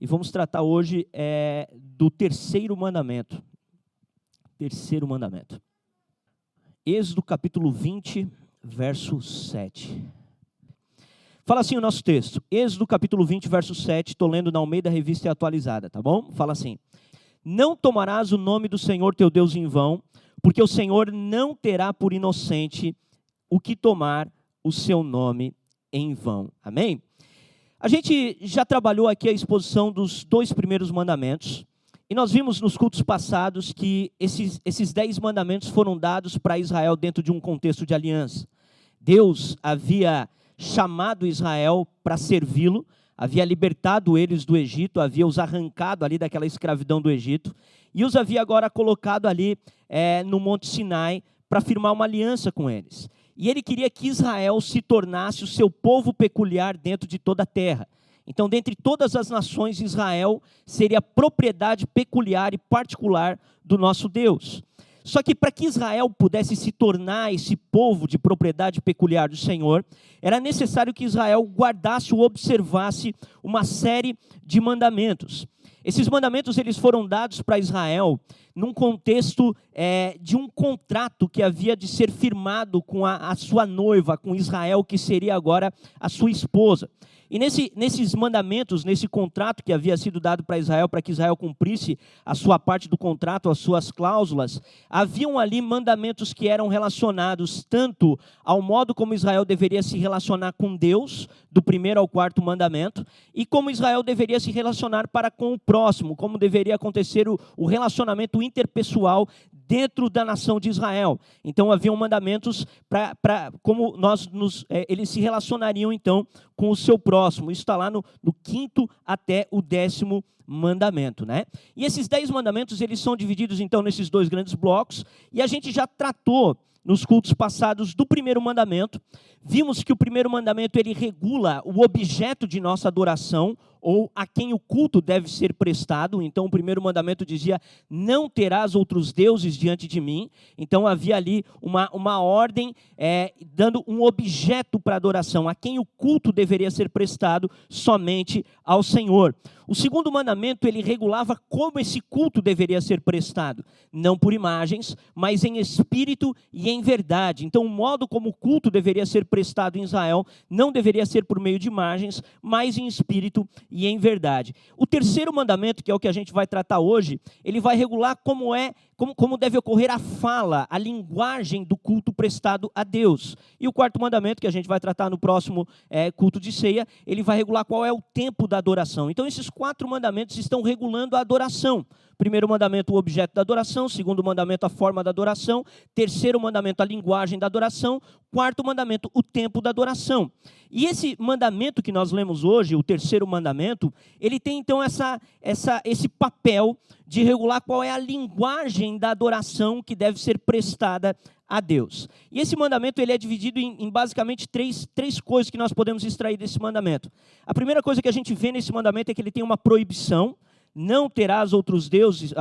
e vamos tratar hoje do terceiro mandamento. Terceiro mandamento. Êxodo capítulo 20, verso 7. Fala assim o nosso texto. Êxodo capítulo 20, verso 7. Estou lendo na Almeida Revista Atualizada, tá bom? Fala assim. Não tomarás o nome do Senhor teu Deus em vão, porque o Senhor não terá por inocente o que tomar o seu nome em vão. Amém? A gente já trabalhou aqui a exposição dos 2 primeiros mandamentos. E nós vimos nos cultos passados que esses 10 mandamentos foram dados para Israel dentro de um contexto de aliança. Deus havia chamado Israel para servi-lo, havia libertado eles do Egito, havia os arrancado ali daquela escravidão do Egito, e os havia agora colocado ali no Monte Sinai para firmar uma aliança com eles. E ele queria que Israel se tornasse o seu povo peculiar dentro de toda a terra. Então, dentre todas as nações, Israel seria a propriedade peculiar e particular do nosso Deus. Só que para que Israel pudesse se tornar esse povo de propriedade peculiar do Senhor, era necessário que Israel guardasse ou observasse uma série de mandamentos. Esses mandamentos eles foram dados para Israel num contexto de um contrato que havia de ser firmado com a sua noiva, com Israel, que seria agora a sua esposa. E nesses mandamentos, nesse contrato que havia sido dado para Israel, para que Israel cumprisse a sua parte do contrato, as suas cláusulas, haviam ali mandamentos que eram relacionados tanto ao modo como Israel deveria se relacionar com Deus, do 1º ao 4º mandamento, e como Israel deveria se relacionar para com o próximo, como deveria acontecer o relacionamento interpessoal dentro da nação de Israel. Então, haviam mandamentos para como eles se relacionariam, então, com o seu próximo. Isso está lá no 5º até o 10º mandamento, né? E esses 10 mandamentos, eles são divididos, então, nesses 2 grandes blocos, e a gente já tratou nos cultos passados do 1º mandamento. Vimos que o 1º mandamento ele regula o objeto de nossa adoração, ou a quem o culto deve ser prestado. Então o 1º mandamento dizia, não terás outros deuses diante de mim. Então havia ali uma ordem dando um objeto para adoração, a quem o culto deveria ser prestado somente ao Senhor. O 2º mandamento, ele regulava como esse culto deveria ser prestado, não por imagens, mas em espírito e em verdade. Então o modo como o culto deveria ser prestado em Israel não deveria ser por meio de imagens, mas em espírito e em verdade. O 3º mandamento, que é o que a gente vai tratar hoje, ele vai regular como deve ocorrer a fala, a linguagem do culto prestado a Deus. E o 4º mandamento, que a gente vai tratar no próximo culto de ceia, ele vai regular qual é o tempo da adoração. Então esses 4 mandamentos estão regulando a adoração. 1º mandamento, o objeto da adoração. 2º mandamento, a forma da adoração. 3º mandamento, a linguagem da adoração. 4º mandamento, o tempo da adoração. E esse mandamento que nós lemos hoje, o 3º mandamento, ele tem então esse papel de regular qual é a linguagem da adoração que deve ser prestada a Deus. E esse mandamento ele é dividido em basicamente três coisas que nós podemos extrair desse mandamento. A primeira coisa que a gente vê nesse mandamento é que ele tem uma proibição. Não terás outros deuses,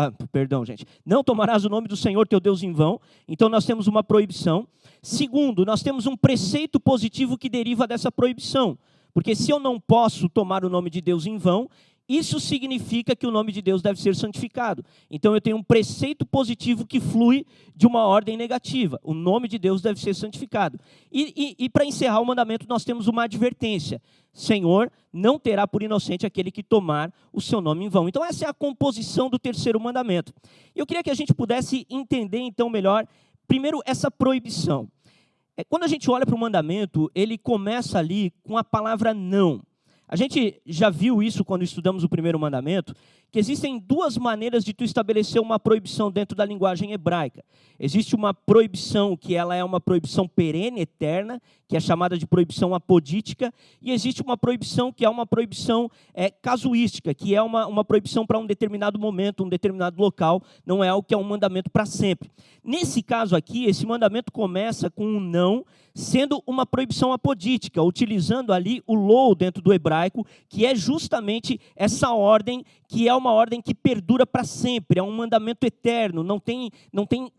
não tomarás o nome do Senhor teu Deus em vão. Então nós temos uma proibição. Segundo, nós temos um preceito positivo que deriva dessa proibição. Porque se eu não posso tomar o nome de Deus em vão, isso significa que o nome de Deus deve ser santificado. Então eu tenho um preceito positivo que flui de uma ordem negativa. O nome de Deus deve ser santificado. E para encerrar o mandamento, nós temos uma advertência. Senhor, não terá por inocente aquele que tomar o seu nome em vão. Então essa é a composição do 3º mandamento. Eu queria que a gente pudesse entender então melhor, primeiro, essa proibição. Quando a gente olha para o mandamento, ele começa ali com a palavra não. A gente já viu isso quando estudamos o 1º mandamento, que existem 2 maneiras de tu estabelecer uma proibição dentro da linguagem hebraica. Existe uma proibição que ela é uma proibição perene, eterna, que é chamada de proibição apodítica, e existe uma proibição que é uma proibição casuística, que é uma proibição para um determinado momento, um determinado local, não é algo que é um mandamento para sempre. Nesse caso aqui, esse mandamento começa com um não, sendo uma proibição apodítica, utilizando ali o lo dentro do hebraico, que é justamente essa ordem, que é uma ordem que perdura para sempre, é um mandamento eterno, não tem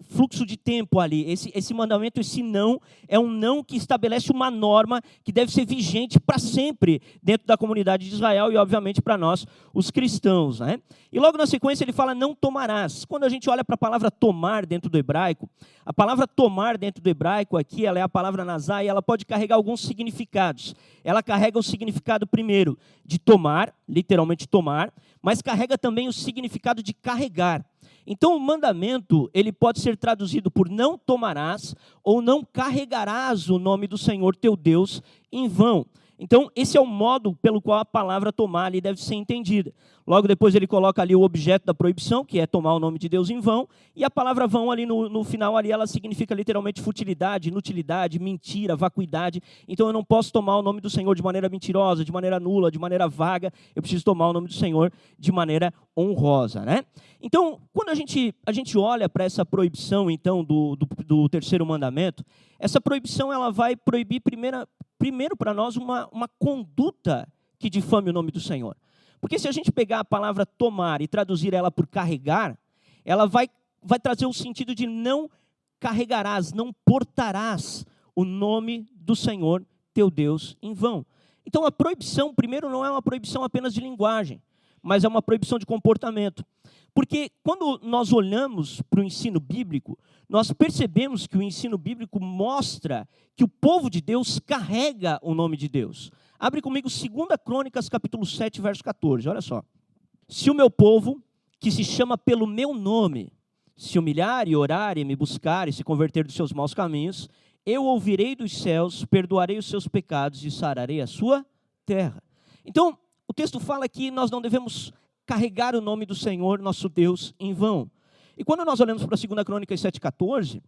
fluxo de tempo ali. Esse mandamento, esse não, é um não que estabelece uma norma que deve ser vigente para sempre dentro da comunidade de Israel e, obviamente, para nós, os cristãos, né? E logo na sequência ele fala, não tomarás. Quando a gente olha para a palavra tomar dentro do hebraico, a palavra tomar dentro do hebraico aqui, ela é a palavra nazá, e ela pode carregar alguns significados. Ela carrega o significado primeiro de tomar, literalmente tomar, mas carrega também o significado de carregar. Então o mandamento, ele pode ser traduzido por não tomarás ou não carregarás o nome do Senhor teu Deus em vão. Então, esse é o modo pelo qual a palavra tomar ali deve ser entendida. Logo depois ele coloca ali o objeto da proibição, que é tomar o nome de Deus em vão, e a palavra vão ali no final ali, ela significa literalmente futilidade, inutilidade, mentira, vacuidade. Então eu não posso tomar o nome do Senhor de maneira mentirosa, de maneira nula, de maneira vaga, eu preciso tomar o nome do Senhor de maneira honrosa, né? Então, quando a gente olha para essa proibição, então, do terceiro mandamento, essa proibição ela vai proibir primeiro para nós uma conduta que difame o nome do Senhor. Porque se a gente pegar a palavra tomar e traduzir ela por carregar, ela vai trazer o sentido de não carregarás, não portarás o nome do Senhor teu Deus em vão. Então a proibição, primeiro, não é uma proibição apenas de linguagem, mas é uma proibição de comportamento. Porque quando nós olhamos para o ensino bíblico, nós percebemos que o ensino bíblico mostra que o povo de Deus carrega o nome de Deus. Abre comigo 2 Crônicas, capítulo 7, verso 14, olha só. Se o meu povo, que se chama pelo meu nome, se humilhar e orar e me buscar e se converter dos seus maus caminhos, eu ouvirei dos céus, perdoarei os seus pecados e sararei a sua terra. Então, o texto fala que nós não devemos carregar o nome do Senhor, nosso Deus, em vão. E quando nós olhamos para 2 Crônicas 7,14,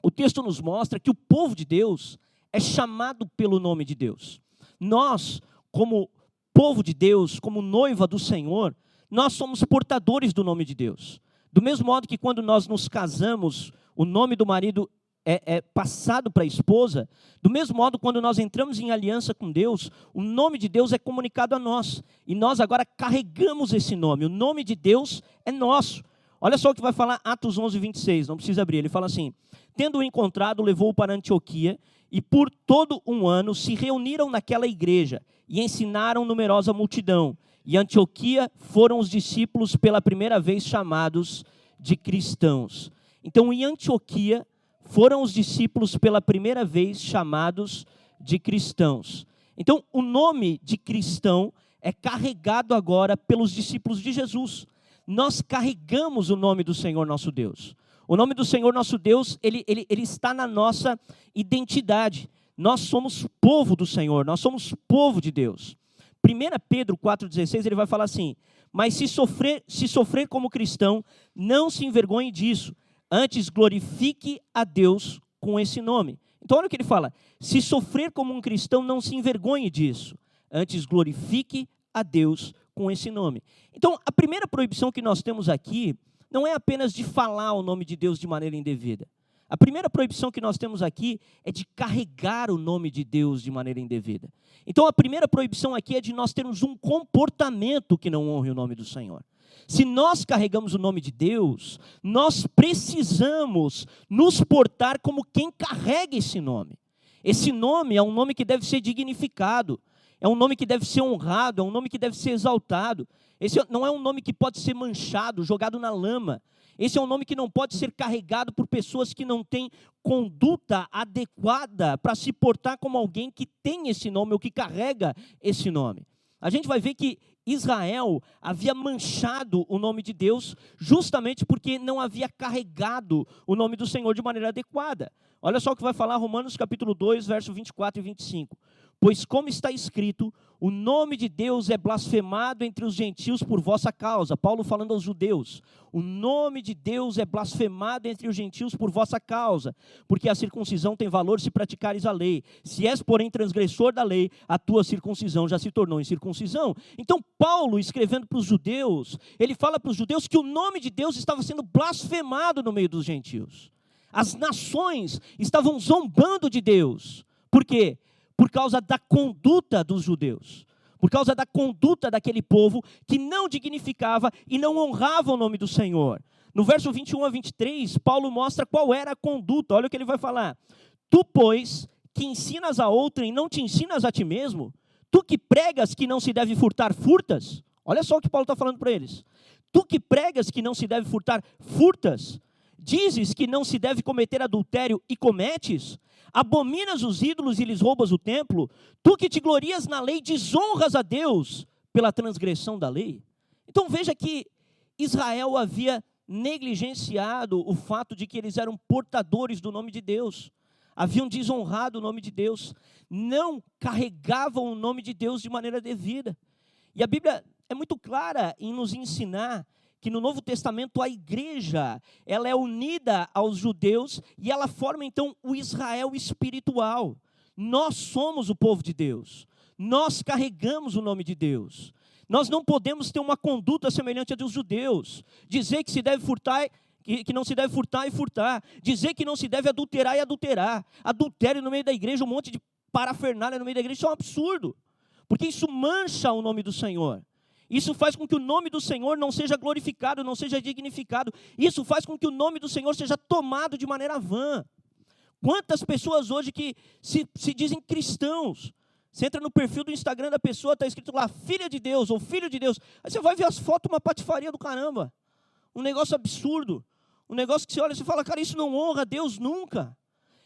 o texto nos mostra que o povo de Deus é chamado pelo nome de Deus. Nós, como povo de Deus, como noiva do Senhor, nós somos portadores do nome de Deus. Do mesmo modo que quando nós nos casamos, o nome do marido é passado para a esposa, do mesmo modo, quando nós entramos em aliança com Deus, o nome de Deus é comunicado a nós, e nós agora carregamos esse nome, o nome de Deus é nosso. Olha só o que vai falar Atos 11, 26, não precisa abrir, ele fala assim, tendo-o encontrado, levou-o para Antioquia, e por todo um ano se reuniram naquela igreja, e ensinaram numerosa multidão, e Antioquia foram os discípulos pela primeira vez chamados de cristãos. Então, em Antioquia, foram os discípulos pela primeira vez chamados de cristãos. Então, o nome de cristão é carregado agora pelos discípulos de Jesus. Nós carregamos o nome do Senhor nosso Deus. O nome do Senhor nosso Deus, ele está na nossa identidade. Nós somos povo do Senhor, nós somos povo de Deus. 1 Pedro 4,16, ele vai falar assim, mas se sofrer como cristão, não se envergonhe disso, antes glorifique a Deus com esse nome. Então olha o que ele fala, se sofrer como um cristão, não se envergonhe disso, antes glorifique a Deus com esse nome. Então a primeira proibição que nós temos aqui, não é apenas de falar o nome de Deus de maneira indevida. A primeira proibição que nós temos aqui é de carregar o nome de Deus de maneira indevida. Então a primeira proibição aqui é de nós termos um comportamento que não honre o nome do Senhor. Se nós carregamos o nome de Deus, nós precisamos nos portar como quem carrega esse nome. Esse nome é um nome que deve ser dignificado, é um nome que deve ser honrado, é um nome que deve ser exaltado. Esse não é um nome que pode ser manchado, jogado na lama. Esse é um nome que não pode ser carregado por pessoas que não têm conduta adequada para se portar como alguém que tem esse nome ou que carrega esse nome. A gente vai ver que Israel havia manchado o nome de Deus justamente porque não havia carregado o nome do Senhor de maneira adequada. Olha só o que vai falar Romanos capítulo 2, verso 24 e 25. Pois como está escrito, o nome de Deus é blasfemado entre os gentios por vossa causa. Paulo falando aos judeus. O nome de Deus é blasfemado entre os gentios por vossa causa, porque a circuncisão tem valor se praticares a lei. Se és, porém, transgressor da lei, a tua circuncisão já se tornou incircuncisão. Então, Paulo, escrevendo para os judeus, ele fala para os judeus que o nome de Deus estava sendo blasfemado no meio dos gentios. As nações estavam zombando de Deus. Por quê? Por causa da conduta dos judeus. Por causa da conduta daquele povo que não dignificava e não honrava o nome do Senhor. No verso 21 a 23, Paulo mostra qual era a conduta. Olha o que ele vai falar. Tu, pois, que ensinas a outrem, não te ensinas a ti mesmo? Tu que pregas que não se deve furtar, furtas? Olha só o que Paulo está falando para eles. Tu que pregas que não se deve furtar, furtas? Dizes que não se deve cometer adultério e cometes? Abominas os ídolos e lhes roubas o templo? Tu que te glorias na lei, desonras a Deus pela transgressão da lei? Então veja que Israel havia negligenciado o fato de que eles eram portadores do nome de Deus. Haviam desonrado o nome de Deus. Não carregavam o nome de Deus de maneira devida. E a Bíblia é muito clara em nos ensinar que no Novo Testamento a igreja, ela é unida aos judeus e ela forma então o Israel espiritual. Nós somos o povo de Deus. Nós carregamos o nome de Deus. Nós não podemos ter uma conduta semelhante à dos judeus. Dizer que se deve furtar, que não se deve furtar e furtar. Dizer que não se deve adulterar e adulterar. Adultério no meio da igreja, um monte de parafernália no meio da igreja, isso é um absurdo. Porque isso mancha o nome do Senhor. Isso faz com que o nome do Senhor não seja glorificado, não seja dignificado. Isso faz com que o nome do Senhor seja tomado de maneira vã. Quantas pessoas hoje que se dizem cristãos, você entra no perfil do Instagram da pessoa, está escrito lá, filha de Deus ou filho de Deus. Aí você vai ver as fotos, uma patifaria do caramba. Um negócio absurdo. Um negócio que você olha e você fala, cara, isso não honra a Deus nunca.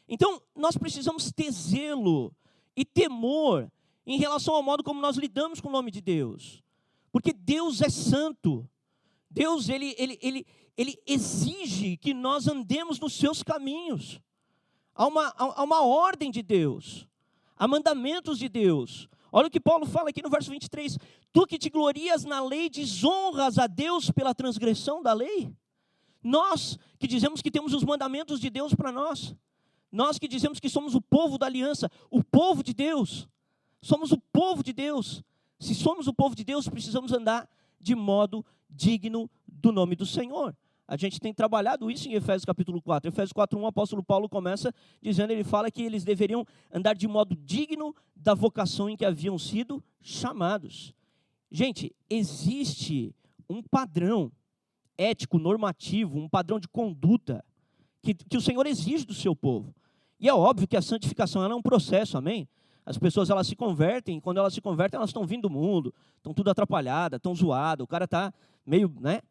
Então, nós precisamos ter zelo e temor em relação ao modo como nós lidamos com o nome de Deus. Porque Deus é santo. Deus, ele exige que nós andemos nos seus caminhos. Há uma ordem de Deus. Há mandamentos de Deus. Olha o que Paulo fala aqui no verso 23. Tu que te glorias na lei, desonras a Deus pela transgressão da lei? Nós que dizemos que temos os mandamentos de Deus para nós. Nós que dizemos que somos o povo da aliança, o povo de Deus. Somos o povo de Deus. Se somos o povo de Deus, precisamos andar de modo digno do nome do Senhor. A gente tem trabalhado isso em Efésios capítulo 4. Efésios 4:1, o apóstolo Paulo começa dizendo, ele fala que eles deveriam andar de modo digno da vocação em que haviam sido chamados. Gente, existe um padrão ético, normativo, um padrão de conduta que o Senhor exige do seu povo. E é óbvio que a santificação ela é um processo, amém? As pessoas elas se convertem, quando elas se convertem, elas estão vindo do mundo, estão tudo atrapalhadas, estão zoadas, o cara está meio, né?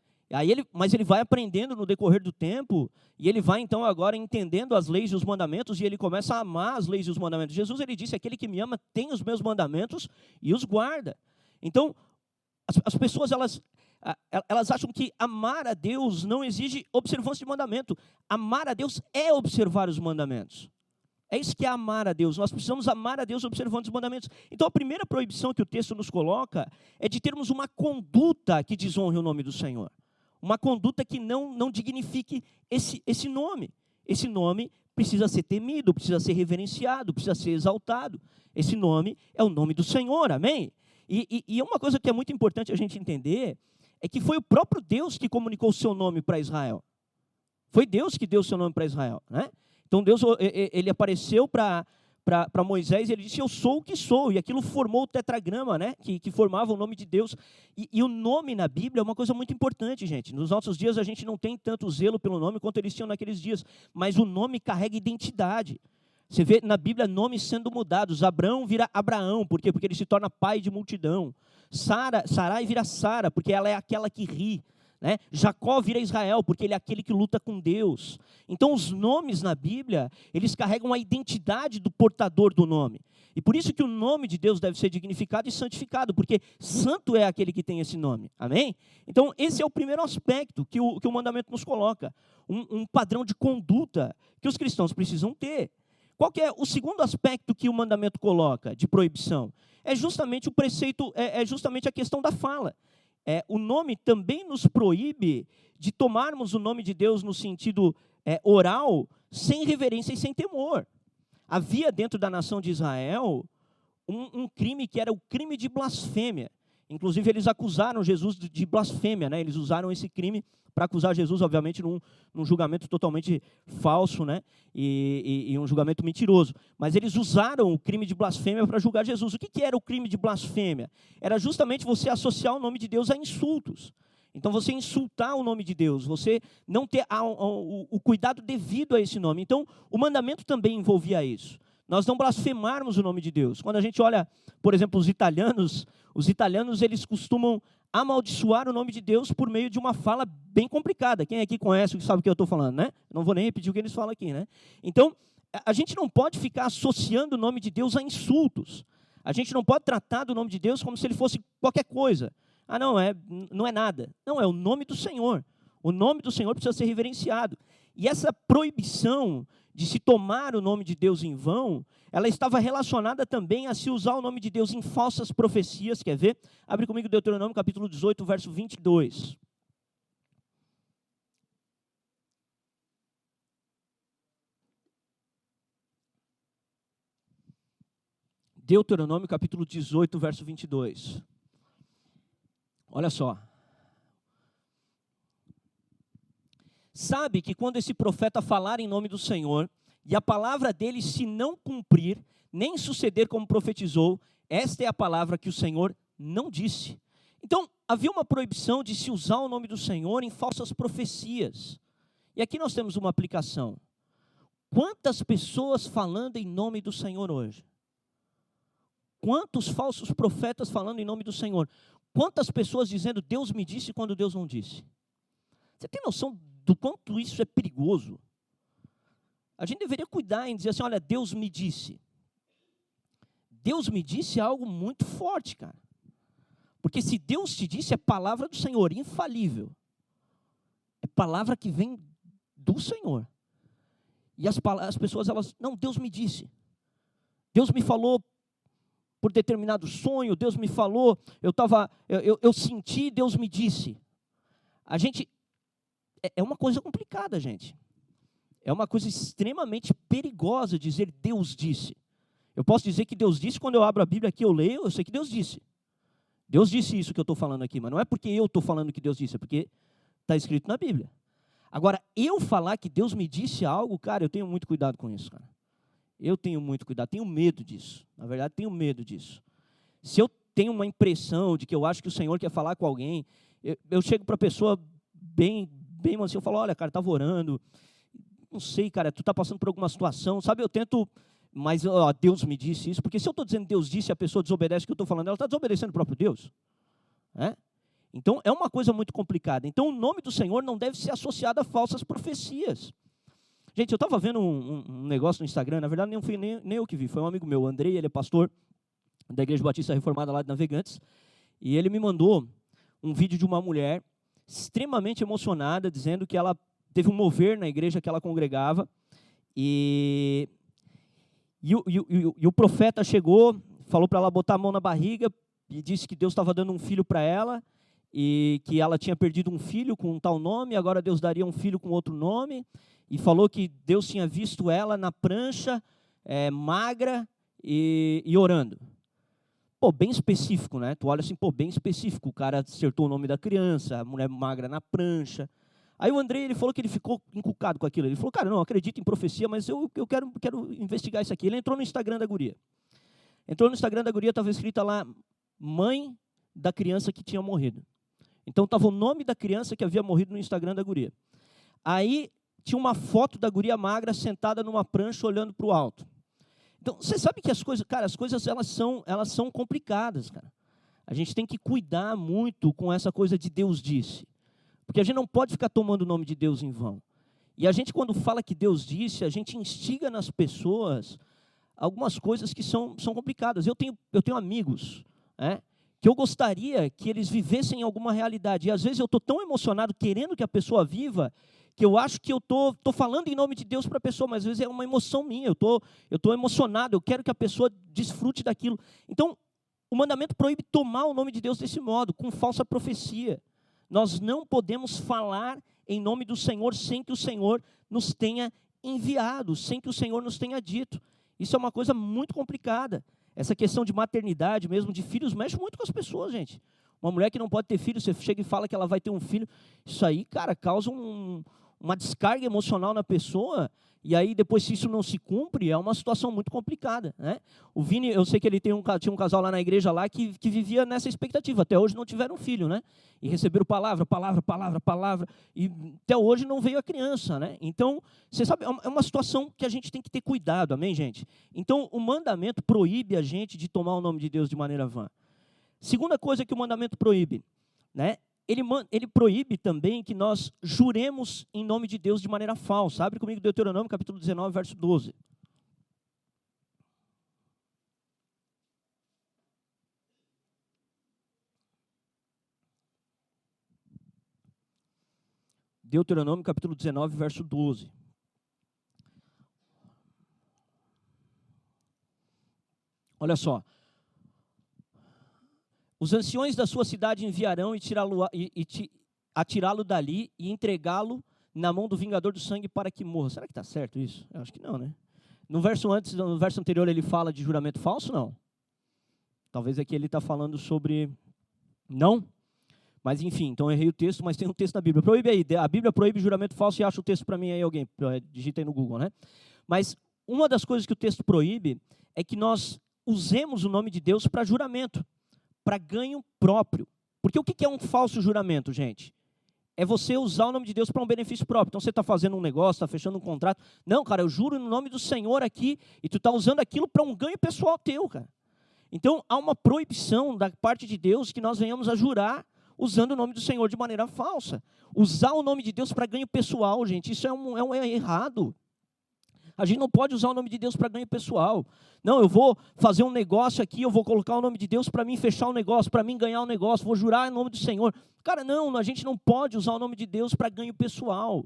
Mas ele vai aprendendo no decorrer do tempo, e ele vai então agora entendendo as leis e os mandamentos, e ele começa a amar as leis e os mandamentos. Jesus, ele disse, aquele que me ama tem os meus mandamentos e os guarda. Então, as pessoas, elas acham que amar a Deus não exige observância de mandamento. Amar a Deus é observar os mandamentos. É isso que é amar a Deus. Nós precisamos amar a Deus observando os mandamentos. Então, a primeira proibição que o texto nos coloca é de termos uma conduta que desonre o nome do Senhor. Uma conduta que não dignifique esse nome. Esse nome precisa ser temido, precisa ser reverenciado, precisa ser exaltado. Esse nome é o nome do Senhor, amém? E uma coisa que é muito importante a gente entender é que foi o próprio Deus que comunicou o seu nome para Israel. Foi Deus que deu o seu nome para Israel, né? Então Deus, ele apareceu para Moisés e ele disse, eu sou o que sou. E aquilo formou o tetragrama, né? Que formava o nome de Deus. E o nome na Bíblia é uma coisa muito importante, gente. Nos nossos dias a gente não tem tanto zelo pelo nome quanto eles tinham naqueles dias. Mas o nome carrega identidade. Você vê na Bíblia nomes sendo mudados. Abrão vira Abraão. Por quê? Porque ele se torna pai de multidão. Sarai vira Sara, porque ela é aquela que ri. Né? Jacó vira Israel, porque ele é aquele que luta com Deus. Então os nomes na Bíblia, eles carregam a identidade do portador do nome. E por isso que o nome de Deus deve ser dignificado e santificado, porque santo é aquele que tem esse nome. Amém? Então esse é o primeiro aspecto que o mandamento nos coloca. Um padrão de conduta que os cristãos precisam ter. Qual que é o segundo aspecto que o mandamento coloca de proibição? É justamente o preceito, é justamente a questão da fala. O nome também nos proíbe de tomarmos o nome de Deus no sentido oral, sem reverência e sem temor. Havia dentro da nação de Israel um crime que era o crime de blasfêmia. Inclusive, eles acusaram Jesus de blasfêmia, né? Eles usaram esse crime para acusar Jesus, obviamente, num julgamento totalmente falso, né? E um julgamento mentiroso. Mas eles usaram o crime de blasfêmia para julgar Jesus. O que era o crime de blasfêmia? Era justamente você associar o nome de Deus a insultos. Então, você insultar o nome de Deus, você não ter o cuidado devido a esse nome. Então, o mandamento também envolvia isso. Nós não blasfemarmos o nome de Deus. Quando a gente olha, por exemplo, os italianos eles costumam amaldiçoar o nome de Deus por meio de uma fala bem complicada. Quem aqui conhece o que sabe o que eu estou falando, né? Não vou nem repetir o que eles falam aqui, né? Então, a gente não pode ficar associando o nome de Deus a insultos. A gente não pode tratar do nome de Deus como se ele fosse qualquer coisa. Ah, não é nada. Não, é o nome do Senhor. O nome do Senhor precisa ser reverenciado. E essa proibição de se tomar o nome de Deus em vão, ela estava relacionada também a se usar o nome de Deus em falsas profecias. Quer ver? Abre comigo Deuteronômio, capítulo 18, verso 22. Deuteronômio, capítulo 18, verso 22. Olha só. Sabe que quando esse profeta falar em nome do Senhor, e a palavra dele se não cumprir, nem suceder como profetizou, esta é a palavra que o Senhor não disse. Então, havia uma proibição de se usar o nome do Senhor em falsas profecias. E aqui nós temos uma aplicação. Quantas pessoas falando em nome do Senhor hoje? Quantos falsos profetas falando em nome do Senhor? Quantas pessoas dizendo Deus me disse quando Deus não disse? Você tem noção do quanto isso é perigoso? A gente deveria cuidar em dizer assim, olha, Deus me disse. Deus me disse é algo muito forte, cara. Porque se Deus te disse, é palavra do Senhor, infalível. É palavra que vem do Senhor. E as pessoas, não, Deus me disse. Deus me falou por determinado sonho, Deus me falou, eu senti, Deus me disse. A gente, é uma coisa complicada, gente. É uma coisa extremamente perigosa dizer Deus disse. Eu posso dizer que Deus disse, quando eu abro a Bíblia aqui, eu leio, eu sei que Deus disse. Deus disse isso que eu estou falando aqui, mas não é porque eu estou falando que Deus disse, é porque está escrito na Bíblia. Agora, eu falar que Deus me disse algo, cara, eu tenho muito cuidado com isso, cara. Eu tenho muito cuidado, tenho medo disso. Na verdade, tenho medo disso. Se eu tenho uma impressão de que eu acho que o Senhor quer falar com alguém, eu chego para a pessoa bem assim, eu falo, olha, cara, estava orando, não sei, cara, tu está passando por alguma situação, sabe, eu tento, mas ó, Deus me disse isso, porque se eu estou dizendo Deus disse e a pessoa desobedece o que eu estou falando, ela está desobedecendo o próprio Deus. Né? Então, é uma coisa muito complicada. Então, o nome do Senhor não deve ser associado a falsas profecias. Gente, eu estava vendo um negócio no Instagram, na verdade não fui nem eu que vi, foi um amigo meu, o Andrei, ele é pastor da Igreja Batista Reformada lá de Navegantes, e ele me mandou um vídeo de uma mulher extremamente emocionada, dizendo que ela teve um mover na igreja que ela congregava, e o profeta chegou, falou para ela botar a mão na barriga, e disse que Deus estava dando um filho para ela, e que ela tinha perdido um filho com um tal nome, agora Deus daria um filho com outro nome, e falou que Deus tinha visto ela na prancha, magra e orando. Pô, bem específico, né? Tu olha assim, pô, bem específico. O cara acertou o nome da criança, a mulher magra na prancha. Aí o Andrei, ele falou que ele ficou encucado com aquilo. Ele falou, cara, não, acredito em profecia, mas eu quero investigar isso aqui. Ele entrou no Instagram da guria. Estava escrita lá, mãe da criança que tinha morrido. Então, estava o nome da criança que havia morrido no Instagram da guria. Aí, tinha uma foto da guria magra sentada numa prancha olhando para o alto. Então, você sabe que as coisas elas são complicadas, cara. A gente tem que cuidar muito com essa coisa de Deus disse. Porque a gente não pode ficar tomando o nome de Deus em vão. E a gente, quando fala que Deus disse, a gente instiga nas pessoas algumas coisas que são complicadas. Eu tenho amigos, que eu gostaria que eles vivessem alguma realidade. E às vezes eu estou tão emocionado querendo que a pessoa viva, que eu acho que eu estou falando em nome de Deus para a pessoa, mas às vezes é uma emoção minha, eu estou emocionado, eu quero que a pessoa desfrute daquilo. Então, o mandamento proíbe tomar o nome de Deus desse modo, com falsa profecia. Nós não podemos falar em nome do Senhor sem que o Senhor nos tenha enviado, sem que o Senhor nos tenha dito. Isso é uma coisa muito complicada. Essa questão de maternidade, mesmo de filhos, mexe muito com as pessoas, gente. Uma mulher que não pode ter filho, você chega e fala que ela vai ter um filho. Isso aí, cara, causa uma descarga emocional na pessoa. E aí, depois, se isso não se cumpre, é uma situação muito complicada, né? O Vini, eu sei que ele tinha um casal lá na igreja lá que vivia nessa expectativa. Até hoje não tiveram filho, né? E receberam palavra. E até hoje não veio a criança, né? Então, você sabe, é uma situação que a gente tem que ter cuidado, amém, gente? Então, o mandamento proíbe a gente de tomar o nome de Deus de maneira vã. Segunda coisa que o mandamento proíbe, né? Ele proíbe também que nós juremos em nome de Deus de maneira falsa. Abre comigo Deuteronômio, capítulo 19, verso 12. Deuteronômio, capítulo 19, verso 12. Olha só. Os anciões da sua cidade enviarão atirá-lo dali e entregá-lo na mão do vingador do sangue para que morra. Será que está certo isso? Eu acho que não, né? No verso anterior ele fala de juramento falso, não? Talvez aqui ele está falando sobre... Não? Mas enfim, então eu errei o texto, mas tem um texto na Bíblia. Proíbe aí, a Bíblia proíbe juramento falso e acha o texto para mim aí alguém. Digita aí no Google, né? Mas uma das coisas que o texto proíbe é que nós usemos o nome de Deus para juramento, para ganho próprio. Porque o que é um falso juramento, gente? É você usar o nome de Deus para um benefício próprio. Então você está fazendo um negócio, está fechando um contrato. Não, cara, eu juro no nome do Senhor aqui, e tu está usando aquilo para um ganho pessoal teu, cara. Então há uma proibição da parte de Deus que nós venhamos a jurar usando o nome do Senhor de maneira falsa. Usar o nome de Deus para ganho pessoal, gente, isso é errado. A gente não pode usar o nome de Deus para ganho pessoal. Não, eu vou fazer um negócio aqui, eu vou colocar o nome de Deus para mim fechar o negócio, para mim ganhar o negócio, vou jurar em nome do Senhor. Cara, não, a gente não pode usar o nome de Deus para ganho pessoal.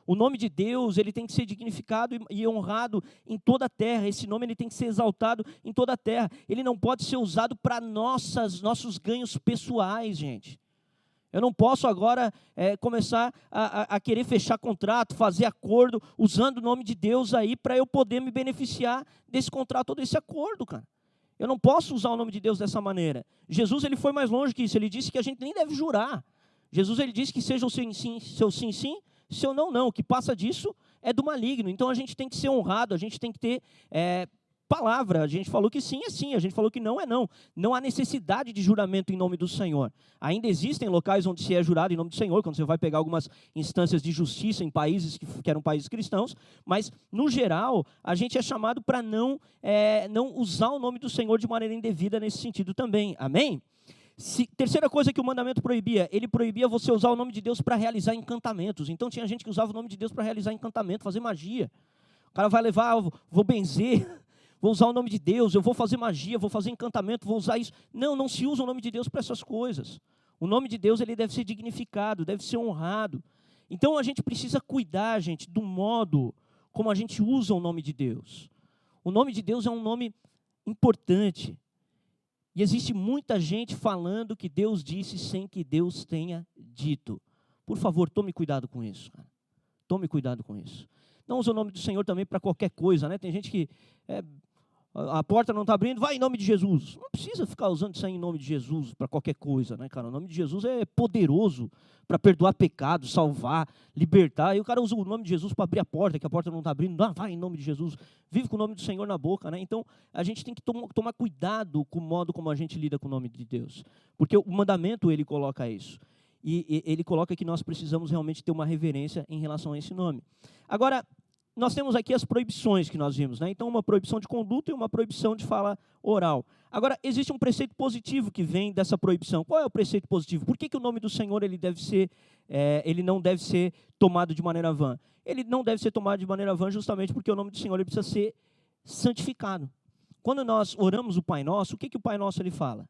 O nome de Deus, ele tem que ser dignificado e honrado em toda a terra. Esse nome ele tem que ser exaltado em toda a terra. Ele não pode ser usado para nossos ganhos pessoais, gente. Eu não posso agora começar a querer fechar contrato, fazer acordo, usando o nome de Deus aí para eu poder me beneficiar desse contrato ou desse acordo, cara. Eu não posso usar o nome de Deus dessa maneira. Jesus, ele foi mais longe que isso. Ele disse que a gente nem deve jurar. Jesus, ele disse que seja o sim, sim, seu sim, sim, seu não, não. O que passa disso é do maligno. Então, a gente tem que ser honrado, a gente tem que ter... palavra, a gente falou que sim é sim, a gente falou que não é não. Não há necessidade de juramento em nome do Senhor. Ainda existem locais onde se é jurado em nome do Senhor, quando você vai pegar algumas instâncias de justiça em países que eram países cristãos, mas, no geral, a gente é chamado para não usar o nome do Senhor de maneira indevida nesse sentido também. Amém? Terceira coisa que o mandamento proibia, ele proibia você usar o nome de Deus para realizar encantamentos. Então, tinha gente que usava o nome de Deus para realizar encantamento, fazer magia. O cara vai levar, vou benzer... Vou usar o nome de Deus, eu vou fazer magia, vou fazer encantamento, vou usar isso. Não se usa o nome de Deus para essas coisas. O nome de Deus ele deve ser dignificado, deve ser honrado. Então a gente precisa cuidar, gente, do modo como a gente usa o nome de Deus. O nome de Deus é um nome importante. E existe muita gente falando que Deus disse sem que Deus tenha dito. Por favor, tome cuidado com isso, cara. Tome cuidado com isso. Não use o nome do Senhor também para qualquer coisa, né? Tem gente que a porta não está abrindo, vai em nome de Jesus. Não precisa ficar usando isso aí em nome de Jesus para qualquer coisa, né, cara? O nome de Jesus é poderoso para perdoar pecados, salvar, libertar. E o cara usa o nome de Jesus para abrir a porta, que a porta não está abrindo. Não, vai em nome de Jesus. Vive com o nome do Senhor na boca, né? Então, a gente tem que tomar cuidado com o modo como a gente lida com o nome de Deus. Porque o mandamento, ele coloca isso. E ele coloca que nós precisamos realmente ter uma reverência em relação a esse nome. Agora, nós temos aqui as proibições que nós vimos, né? Então, uma proibição de conduta e uma proibição de fala oral. Agora, existe um preceito positivo que vem dessa proibição. Qual é o preceito positivo? Por que o nome do Senhor ele não deve ser tomado de maneira vã? Ele não deve ser tomado de maneira vã justamente porque o nome do Senhor ele precisa ser santificado. Quando nós oramos o Pai Nosso, o que o Pai Nosso ele fala?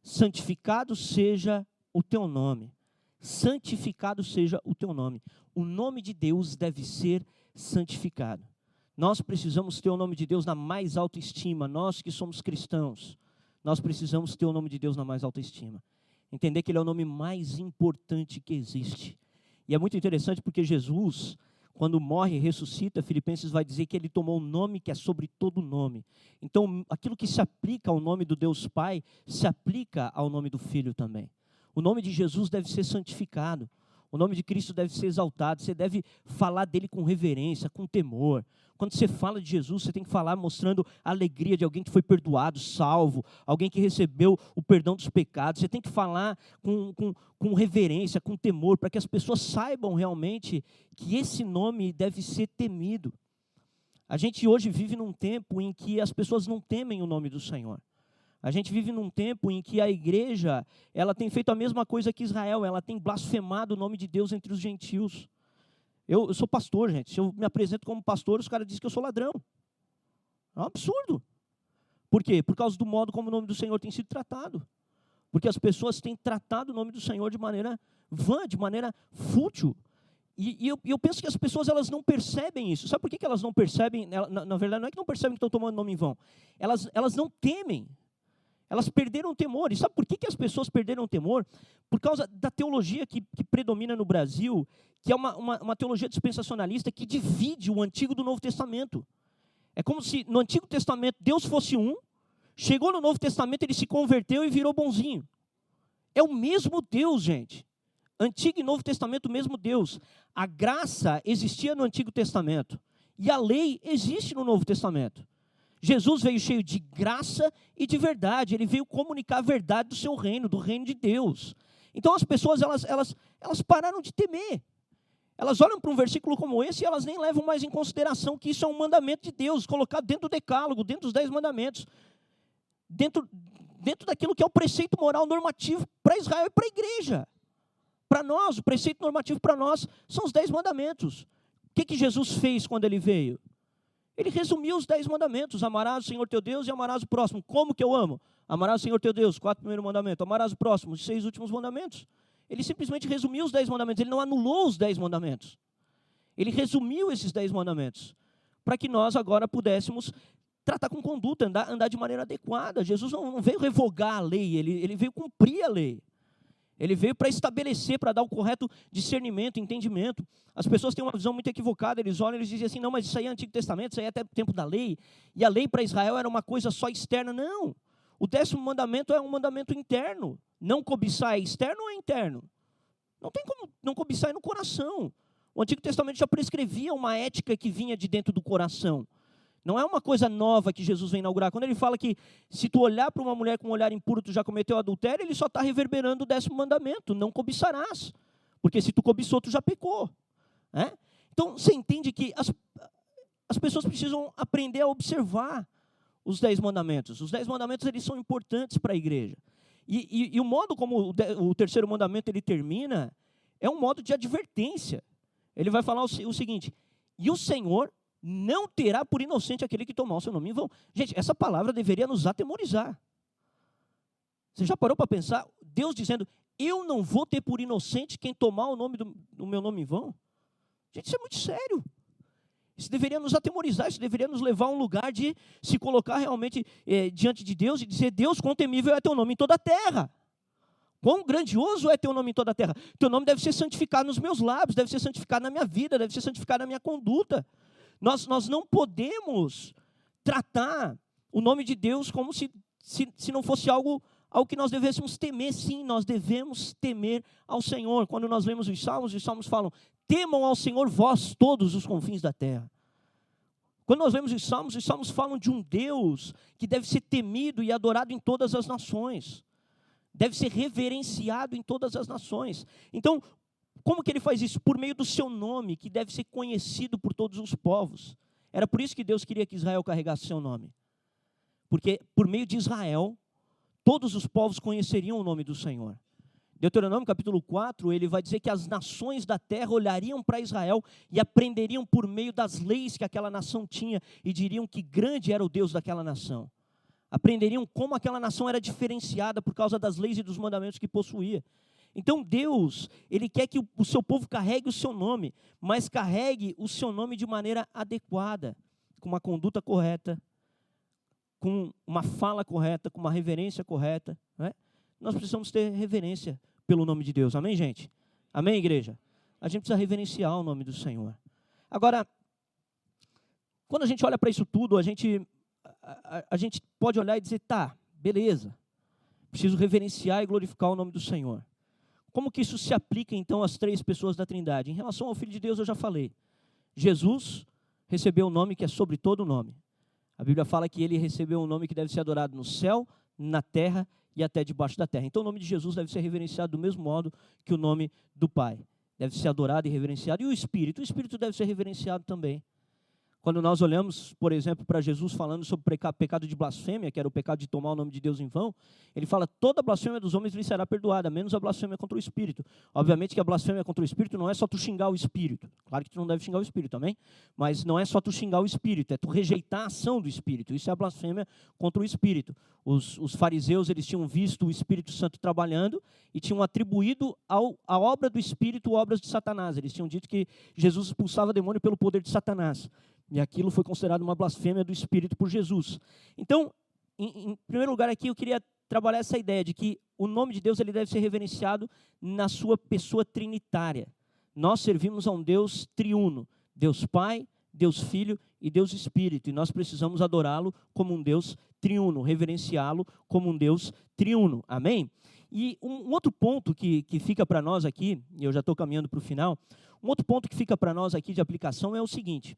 Santificado seja o teu nome. Santificado seja o teu nome. O nome de Deus deve ser santificado. Nós precisamos ter o nome de Deus na mais alta estima. Nós que somos cristãos, nós precisamos ter o nome de Deus na mais alta estima. Entender que Ele é o nome mais importante que existe. E é muito interessante porque Jesus, quando morre e ressuscita, Filipenses vai dizer que Ele tomou um nome que é sobre todo nome. Então, aquilo que se aplica ao nome do Deus Pai, se aplica ao nome do Filho também. O nome de Jesus deve ser santificado. O nome de Cristo deve ser exaltado. Você deve falar dele com reverência, com temor. Quando você fala de Jesus, você tem que falar mostrando a alegria de alguém que foi perdoado, salvo, alguém que recebeu o perdão dos pecados. Você tem que falar com reverência, com temor, para que as pessoas saibam realmente que esse nome deve ser temido. A gente hoje vive num tempo em que as pessoas não temem o nome do Senhor. A gente vive num tempo em que a igreja, ela tem feito a mesma coisa que Israel, ela tem blasfemado o nome de Deus entre os gentios. Eu sou pastor, gente. Se eu me apresento como pastor, os caras dizem que eu sou ladrão. É um absurdo. Por quê? Por causa do modo como o nome do Senhor tem sido tratado. Porque as pessoas têm tratado o nome do Senhor de maneira vã, de maneira fútil. E eu penso que as pessoas, elas não percebem isso. Sabe por que elas não percebem? Na verdade, não é que não percebem que estão tomando nome em vão. Elas não temem. Elas perderam o temor. E sabe por que as pessoas perderam o temor? Por causa da teologia que predomina no Brasil, que é uma teologia dispensacionalista que divide o Antigo do Novo Testamento. É como se no Antigo Testamento Deus fosse um, chegou no Novo Testamento, ele se converteu e virou bonzinho. É o mesmo Deus, gente. Antigo e Novo Testamento, o mesmo Deus. A graça existia no Antigo Testamento. E a lei existe no Novo Testamento. Jesus veio cheio de graça e de verdade. Ele veio comunicar a verdade do seu reino, do reino de Deus. Então as pessoas, elas pararam de temer. Elas olham para um versículo como esse e elas nem levam mais em consideração que isso é um mandamento de Deus, colocado dentro do decálogo, dentro dos 10 mandamentos. Dentro daquilo que é o preceito moral normativo para Israel e para a igreja. Para nós, o preceito normativo para nós são os 10 mandamentos. O que Jesus fez quando ele veio? Ele resumiu os 10 mandamentos. Amarás o Senhor teu Deus e amarás o próximo. Como que eu amo? Amarás o Senhor teu Deus, 4 primeiros mandamentos. Amarás o próximo, os 6 últimos mandamentos. Ele simplesmente resumiu os 10 mandamentos. Ele não anulou os 10 mandamentos. Ele resumiu esses 10 mandamentos. Para que nós agora pudéssemos tratar com conduta, andar de maneira adequada. Jesus não veio revogar a lei, ele veio cumprir a lei. Ele veio para estabelecer, para dar o correto discernimento, entendimento. As pessoas têm uma visão muito equivocada, eles olham e eles dizem assim, não, mas isso aí é Antigo Testamento, isso aí é até o tempo da lei, e a lei para Israel era uma coisa só externa. Não, o 10º mandamento é um mandamento interno. Não cobiçar é externo ou é interno? Não tem como não cobiçar no coração. O Antigo Testamento já prescrevia uma ética que vinha de dentro do coração. Não é uma coisa nova que Jesus vem inaugurar. Quando ele fala que se tu olhar para uma mulher com um olhar impuro, tu já cometeu adultério, ele só está reverberando o 10º mandamento, não cobiçarás. Porque se tu cobiçou, tu já pecou. Né? Então, você entende que as pessoas precisam aprender a observar os 10 mandamentos. Os 10 mandamentos, eles são importantes para a igreja. E o modo como o 3º mandamento ele termina, é um modo de advertência. Ele vai falar o seguinte, e o Senhor não terá por inocente aquele que tomar o seu nome em vão. Gente, essa palavra deveria nos atemorizar. Você já parou para pensar? Deus dizendo, eu não vou ter por inocente quem tomar o nome do meu nome em vão? Gente, isso é muito sério. Isso deveria nos atemorizar, isso deveria nos levar a um lugar de se colocar realmente diante de Deus e dizer, Deus, quão temível é teu nome em toda a terra. Quão grandioso é teu nome em toda a terra. Teu nome deve ser santificado nos meus lábios, deve ser santificado na minha vida, deve ser santificado na minha conduta. Nós não podemos tratar o nome de Deus como se não fosse algo que nós devêssemos temer. Sim, nós devemos temer ao Senhor. Quando nós lemos os salmos falam, temam ao Senhor vós todos os confins da terra. Quando nós lemos os salmos falam de um Deus que deve ser temido e adorado em todas as nações. Deve ser reverenciado em todas as nações. Então, como que ele faz isso? Por meio do seu nome, que deve ser conhecido por todos os povos. Era por isso que Deus queria que Israel carregasse seu nome. Porque por meio de Israel, todos os povos conheceriam o nome do Senhor. Deuteronômio capítulo 4, ele vai dizer que as nações da terra olhariam para Israel e aprenderiam por meio das leis que aquela nação tinha e diriam que grande era o Deus daquela nação. Aprenderiam como aquela nação era diferenciada por causa das leis e dos mandamentos que possuía. Então Deus, Ele quer que o seu povo carregue o seu nome, mas carregue o seu nome de maneira adequada, com uma conduta correta, com uma fala correta, com uma reverência correta. Né? Nós precisamos ter reverência pelo nome de Deus. Amém, gente? Amém, igreja? A gente precisa reverenciar o nome do Senhor. Agora, quando a gente olha para isso tudo, a gente pode olhar e dizer, tá, beleza, preciso reverenciar e glorificar o nome do Senhor. Como que isso se aplica, então, às três pessoas da Trindade? Em relação ao Filho de Deus, eu já falei. Jesus recebeu um nome que é sobre todo nome. A Bíblia fala que ele recebeu um nome que deve ser adorado no céu, na terra e até debaixo da terra. Então o nome de Jesus deve ser reverenciado do mesmo modo que o nome do Pai. Deve ser adorado e reverenciado. E o Espírito deve ser reverenciado também. Quando nós olhamos, por exemplo, para Jesus falando sobre o pecado de blasfêmia, que era o pecado de tomar o nome de Deus em vão, ele fala, toda blasfêmia dos homens lhe será perdoada, menos a blasfêmia contra o Espírito. Obviamente que a blasfêmia contra o Espírito não é só tu xingar o Espírito. Claro que tu não deve xingar o Espírito, amém? Mas não é só tu xingar o Espírito, é tu rejeitar a ação do Espírito. Isso é a blasfêmia contra o Espírito. Os fariseus, eles tinham visto o Espírito Santo trabalhando e tinham atribuído à obra do Espírito obras de Satanás. Eles tinham dito que Jesus expulsava demônio pelo poder de Satanás. E aquilo foi considerado uma blasfêmia do Espírito por Jesus. Então, em primeiro lugar aqui, eu queria trabalhar essa ideia de que o nome de Deus ele deve ser reverenciado na sua pessoa trinitária. Nós servimos a um Deus triuno, Deus Pai, Deus Filho e Deus Espírito. E nós precisamos adorá-lo como um Deus triuno, reverenciá-lo como um Deus triuno. Amém? E um outro ponto que fica para nós aqui, e eu já estou caminhando para o final, um outro ponto que fica para nós aqui de aplicação é o seguinte.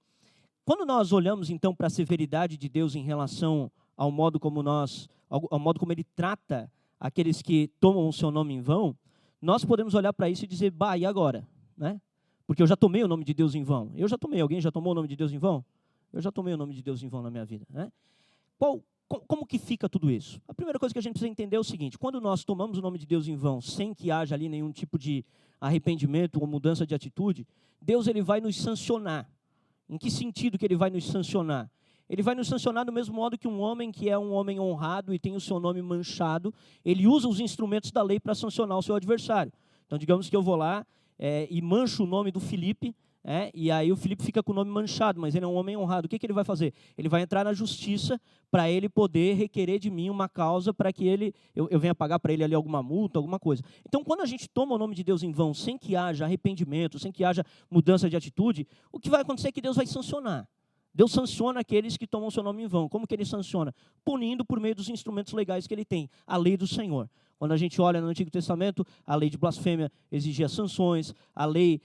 Quando nós olhamos, então, para a severidade de Deus em relação ao modo como ele trata aqueles que tomam o seu nome em vão, nós podemos olhar para isso e dizer, bah, e agora? Né? Porque eu já tomei o nome de Deus em vão. Eu já tomei. Alguém já tomou o nome de Deus em vão? Eu já tomei o nome de Deus em vão na minha vida. Né? Como que fica tudo isso? A primeira coisa que a gente precisa entender é o seguinte, quando nós tomamos o nome de Deus em vão, sem que haja ali nenhum tipo de arrependimento ou mudança de atitude, Deus ele vai nos sancionar. Em que sentido que ele vai nos sancionar? Ele vai nos sancionar do mesmo modo que um homem que é um homem honrado e tem o seu nome manchado, ele usa os instrumentos da lei para sancionar o seu adversário. Então, digamos que eu vou lá e mancho o nome do Felipe, e aí o Felipe fica com o nome manchado, mas ele é um homem honrado. O que ele vai fazer? Ele vai entrar na justiça para ele poder requerer de mim uma causa para que eu venha pagar para ele ali alguma multa, alguma coisa. Então, quando a gente toma o nome de Deus em vão, sem que haja arrependimento, sem que haja mudança de atitude, o que vai acontecer é que Deus vai sancionar. Deus sanciona aqueles que tomam seu nome em vão. Como que ele sanciona? Punindo por meio dos instrumentos legais que ele tem, a lei do Senhor. Quando a gente olha no Antigo Testamento, a lei de blasfêmia exigia sanções, a lei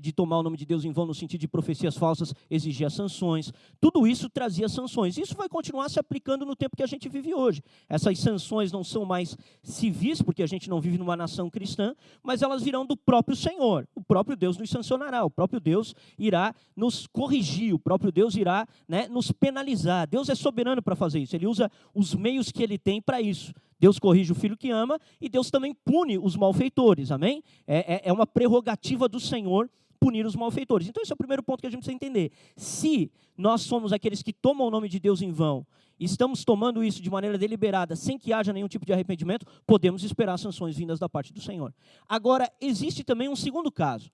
de tomar o nome de Deus em vão no sentido de profecias falsas exigia sanções. Tudo isso trazia sanções. Isso vai continuar se aplicando no tempo que a gente vive hoje. Essas sanções não são mais civis, porque a gente não vive numa nação cristã, mas elas virão do próprio Senhor. O próprio Deus nos sancionará, o próprio Deus irá nos corrigir, o próprio Deus irá nos penalizar. Deus é soberano para fazer isso, ele usa os meios que ele tem para isso. Deus corrige o filho que ama e Deus também pune os malfeitores, amém? É uma prerrogativa do Senhor punir os malfeitores. Então esse é o primeiro ponto que a gente precisa entender. Se nós somos aqueles que tomam o nome de Deus em vão, e estamos tomando isso de maneira deliberada, sem que haja nenhum tipo de arrependimento, podemos esperar sanções vindas da parte do Senhor. Agora, existe também um segundo caso,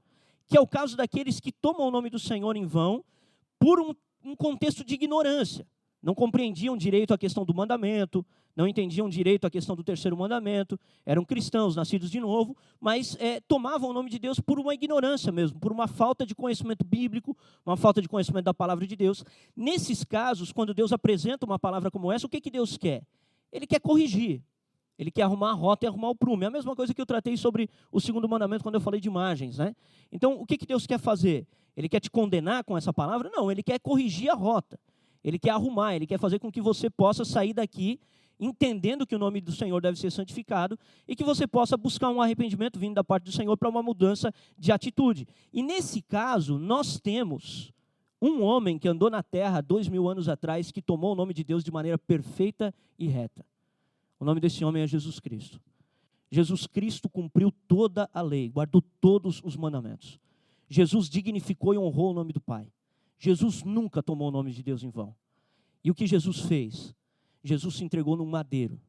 que é o caso daqueles que tomam o nome do Senhor em vão por um contexto de ignorância. Não compreendiam direito a questão do mandamento, não entendiam direito a questão do terceiro mandamento, eram cristãos, nascidos de novo, mas tomavam o nome de Deus por uma ignorância mesmo, por uma falta de conhecimento bíblico, uma falta de conhecimento da palavra de Deus. Nesses casos, quando Deus apresenta uma palavra como essa, o que Deus quer? Ele quer corrigir, ele quer arrumar a rota e arrumar o prumo. É a mesma coisa que eu tratei sobre o segundo mandamento quando eu falei de imagens. Né? Então, o que Deus quer fazer? Ele quer te condenar com essa palavra? Não, ele quer corrigir a rota. Ele quer arrumar, ele quer fazer com que você possa sair daqui entendendo que o nome do Senhor deve ser santificado e que você possa buscar um arrependimento vindo da parte do Senhor para uma mudança de atitude. E nesse caso, nós temos um homem que andou na terra 2000 anos atrás, que tomou o nome de Deus de maneira perfeita e reta. O nome desse homem é Jesus Cristo. Jesus Cristo cumpriu toda a lei, guardou todos os mandamentos. Jesus dignificou e honrou o nome do Pai. Jesus nunca tomou o nome de Deus em vão. E o que Jesus fez? Jesus se entregou num madeiro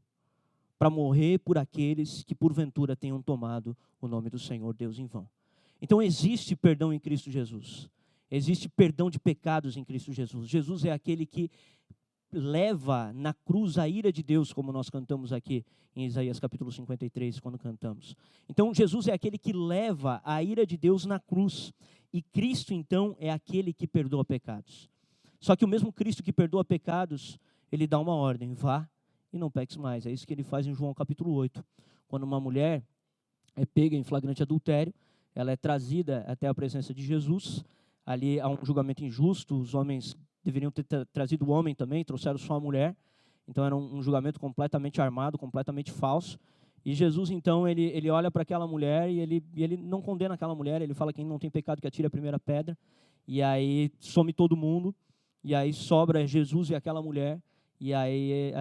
para morrer por aqueles que porventura tenham tomado o nome do Senhor Deus em vão. Então existe perdão em Cristo Jesus. Existe perdão de pecados em Cristo Jesus. Jesus é aquele que leva na cruz a ira de Deus, como nós cantamos aqui em Isaías capítulo 53, quando cantamos. Então Jesus é aquele que leva a ira de Deus na cruz. E Cristo, então, é aquele que perdoa pecados. Só que o mesmo Cristo que perdoa pecados, ele dá uma ordem: vá e não peques mais. É isso que ele faz em João capítulo 8. Quando uma mulher, é pega em flagrante adultério, ela é trazida até a presença de Jesus. Ali há um julgamento injusto, os homens deveriam ter trazido o homem também, trouxeram só a mulher. Então era um julgamento completamente armado, completamente falso. E Jesus, então, ele olha para aquela mulher e ele não condena aquela mulher, ele fala que quem não tem pecado que atire a primeira pedra. E aí some todo mundo, e aí sobra Jesus e aquela mulher. E aí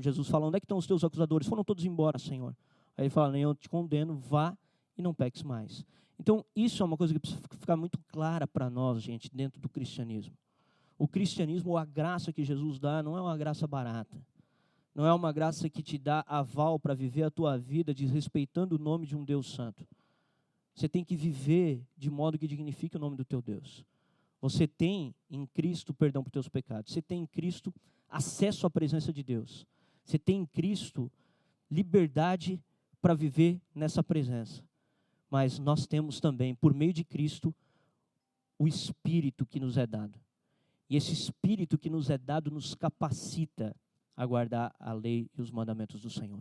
Jesus fala, onde é que estão os teus acusadores? Foram todos embora, Senhor. Aí ele fala, nem eu te condeno, vá e não peques mais. Então, isso é uma coisa que precisa ficar muito clara para nós, gente, dentro do cristianismo. O cristianismo, ou a graça que Jesus dá, não é uma graça barata. Não é uma graça que te dá aval para viver a tua vida desrespeitando o nome de um Deus santo. Você tem que viver de modo que dignifique o nome do teu Deus. Você tem em Cristo perdão por teus pecados. Você tem em Cristo acesso à presença de Deus. Você tem em Cristo liberdade para viver nessa presença. Mas nós temos também, por meio de Cristo, o Espírito que nos é dado. E esse Espírito que nos é dado nos capacita a guardar a lei e os mandamentos do Senhor.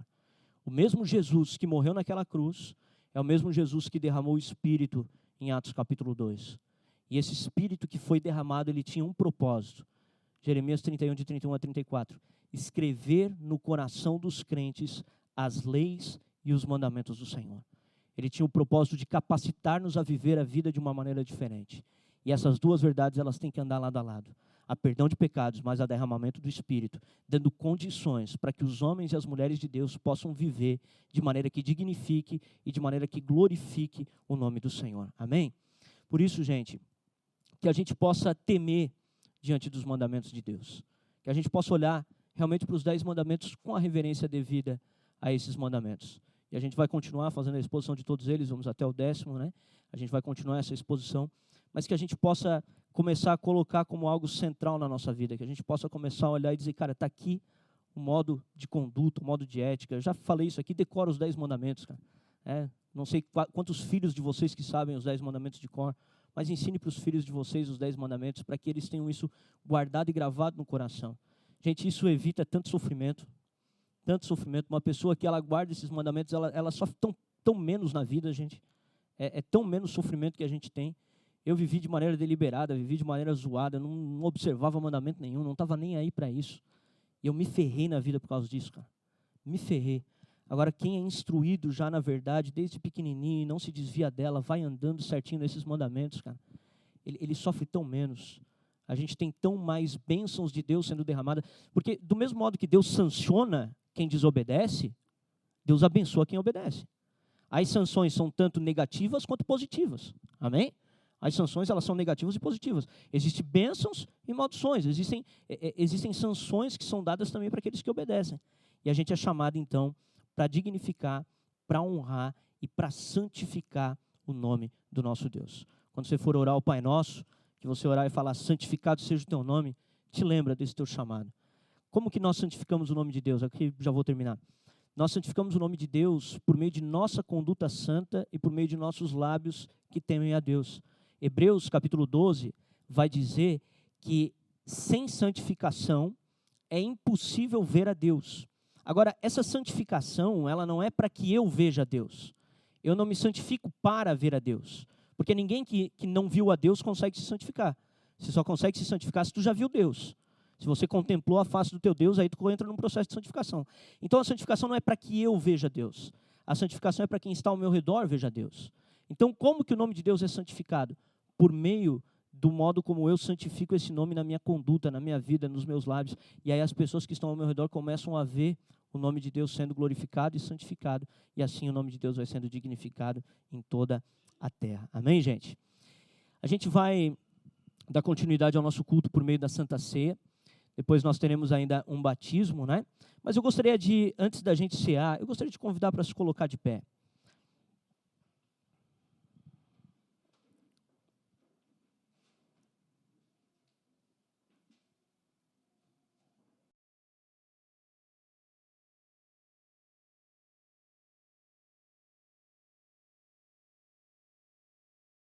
O mesmo Jesus que morreu naquela cruz é o mesmo Jesus que derramou o Espírito em Atos capítulo 2. E esse Espírito que foi derramado, ele tinha um propósito. Jeremias 31, de 31 a 34. Escrever no coração dos crentes as leis e os mandamentos do Senhor. Ele tinha o propósito de capacitar-nos a viver a vida de uma maneira diferente. E essas duas verdades, elas têm que andar lado a lado. Há perdão de pecados, mas há derramamento do Espírito, dando condições para que os homens e as mulheres de Deus possam viver de maneira que dignifique e de maneira que glorifique o nome do Senhor. Amém? Por isso, gente, que a gente possa temer diante dos mandamentos de Deus. Que a gente possa olhar realmente para os 10 mandamentos com a reverência devida a esses mandamentos. E a gente vai continuar fazendo a exposição de todos eles, vamos até o 10º, né? A gente vai continuar essa exposição, mas que a gente possa começar a colocar como algo central na nossa vida, que a gente possa começar a olhar e dizer, cara, está aqui o modo de conduta, o modo de ética. Eu já falei isso aqui, decora os 10 mandamentos, cara. Não sei quantos filhos de vocês que sabem os 10 mandamentos de cor, mas ensine para os filhos de vocês os 10 mandamentos, para que eles tenham isso guardado e gravado no coração. Gente, isso evita tanto sofrimento. Uma pessoa que ela guarda esses mandamentos, ela sofre tão menos na vida, gente. É tão menos sofrimento que a gente tem. Eu vivi de maneira deliberada, vivi de maneira zoada, não observava mandamento nenhum, não estava nem aí para isso. E eu me ferrei na vida por causa disso, cara. Me ferrei. Agora, quem é instruído já na verdade, desde pequenininho, e não se desvia dela, vai andando certinho nesses mandamentos, cara, ele sofre tão menos. A gente tem tão mais bênçãos de Deus sendo derramadas. Porque do mesmo modo que Deus sanciona quem desobedece, Deus abençoa quem obedece. As sanções são tanto negativas quanto positivas. Amém? As sanções, elas são negativas e positivas. Existem bênçãos e maldições. Existem sanções que são dadas também para aqueles que obedecem. E a gente é chamado, então, para dignificar, para honrar e para santificar o nome do nosso Deus. Quando você for orar ao Pai Nosso, que você orar e falar, santificado seja o teu nome, te lembra desse teu chamado. Como que nós santificamos o nome de Deus? Aqui já vou terminar. Nós santificamos o nome de Deus por meio de nossa conduta santa e por meio de nossos lábios que temem a Deus. Hebreus capítulo 12 vai dizer que sem santificação é impossível ver a Deus. Agora, essa santificação, ela não é para que eu veja a Deus. Eu não me santifico para ver a Deus. Porque ninguém que não viu a Deus consegue se santificar. Você só consegue se santificar se tu já viu Deus. Se você contemplou a face do teu Deus, aí tu entra num processo de santificação. Então a santificação não é para que eu veja Deus. A santificação é para quem está ao meu redor veja Deus. Então como que o nome de Deus é santificado? Por meio do modo como eu santifico esse nome na minha conduta, na minha vida, nos meus lábios. E aí as pessoas que estão ao meu redor começam a ver o nome de Deus sendo glorificado e santificado. E assim o nome de Deus vai sendo dignificado em toda a terra. Amém, gente? A gente vai dar continuidade ao nosso culto por meio da Santa Ceia. Depois nós teremos ainda um batismo, né? Mas eu gostaria de, antes da gente cear, eu gostaria de convidar para se colocar de pé.